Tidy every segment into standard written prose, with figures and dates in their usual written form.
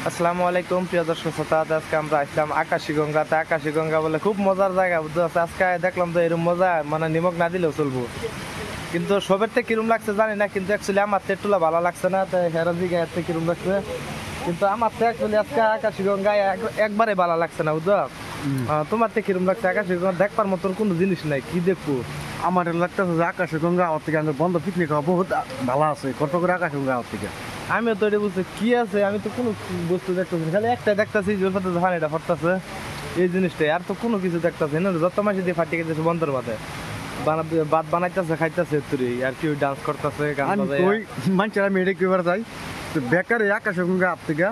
আসসালামু আলাইকুম প্রিয় দর্শক শ্রোতা, আজকে আমরা আসলাম আকাশীগঙ্গাতে। আকাশীগঙ্গা বলে খুব মজার জায়গা, বুঝতে পারছি। আজকে দেখলাম তো এরকম মজা, মানে নিমক না দিলেও চলবো। কিন্তু সবের থেকে কিরম লাগছে জানি না, কিন্তু অ্যাকচুয়ালি আমার তো একটু ভালো লাগছে না, তাই হেরার দিকে এর থেকে কিরম লাগছে। কিন্তু আমার তো অ্যাকচুয়ালি আজকে আকাশীগঙ্গায় একবারে ভালো লাগছে না, বুঝছো। তোমার থেকে কিরম লাগছে? আকাশীগঙ্গা দেখবার মতন কোনো জিনিস নাই, কি দেখবো? আমার লাগতেছে যে আকাশগঙ্গা আমার থেকে বন্ধ পিকনিক হওয়া বহুত ভালো আছে, কত করে আকাশগঙ্গা আমার থেকে। আমিও তো এটা বুঝছি কি আছে, আমি তো কোনো বস্তু দেখতেছি না, খালি একটা দেখতেছি যে ধান এটা ফটতেছে, এই জিনিসটাই। আর তো কোনো কিছু দেখতেছি না, যত মাসে দিয়ে ফাটিয়ে গেছে বন্ধের বাদে বাদ বানাইতেছে, খাইতেছে তুই, আর কেউ ডান্স করতেছে, গান আমি বাজায়। কই মানুষের আমি এটা কেবার যাই তো বেকার এই আকাশগঙ্গা আমার থেকে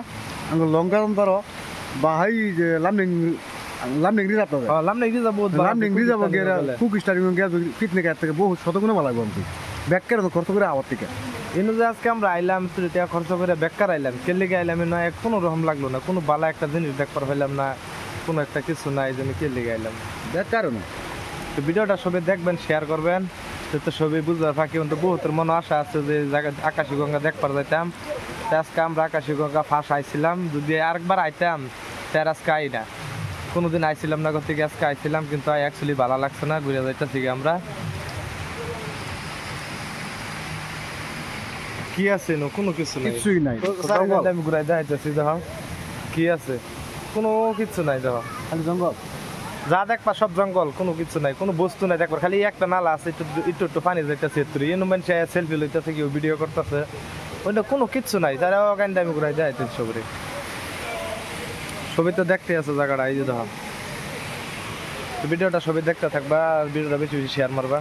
আমার লঙ্কা ধরো বা হাই যে লামডিং লামডিং রিজার্ভ আছে, লামনে কি যাবো, লামডিং রিজার্ভ গেরা কুক স্টারিং গেরা পিকনিক এর থেকে বহু শতগুণ ভালো লাগবে আমি বেকার তো খরচ করে আমার থেকে। এনে যে আজকে আমরা আইলাম, তুই টাকা খরচ করে বেকার আইলাম, কেলিগে আইলাম না, কোনো রকম লাগলো না, কোনো বালা একটা জিনিস দেখবার পাইলাম না, কোনো একটা কিছু না, এই জন্য কেলিগে আইলাম। বেকার না তো ভিডিওটা সবাই দেখবেন, শেয়ার করবেন, তো সবাই বুঝবার ফাঁকি। কিন্তু বহুতের মনে আশা আছে যে জায়গা আকাশীগঙ্গা দেখবার যাইতাম। তো আজকে আমরা আকাশীগঙ্গা ফাঁস আইছিলাম, যদি আরেকবার আইতাম তার আজকে আই না। কোনোদিন আইছিলাম না, গতিকে আজকে আইছিলাম, কিন্তু অ্যাকচুয়ালি ভালো লাগছে না, ঘুরে যাইতেছি আমরা। কি আছে নো, কোনো কিছু নাই, কিছুই নাই, আমি ঘুরাই যাইতেছি, দেখো কি আছে, কোনো কিছু নাই। দেখো খালি জঙ্গল, যা দেখবা সব জঙ্গল, কোনো কিছু নাই, কোনো বস্তু নাই দেখবার, খালি একটা নালা আছে, একটু একটু পানি যাইতেছে, এনু মানুষ সেলফি লইতেছে, কেউ ভিডিও করতেছে, ওইটা কোনো কিছু নাই। তারা গান আমি ঘুরাই যাইতেছি সবরে, সবই তো দেখতে আছে জায়গাটা, এই যে দেখো। ভিডিওটা সবাই দেখতে থাকবা, আর ভিডিওটা বেশি বেশি শেয়ার মারবা।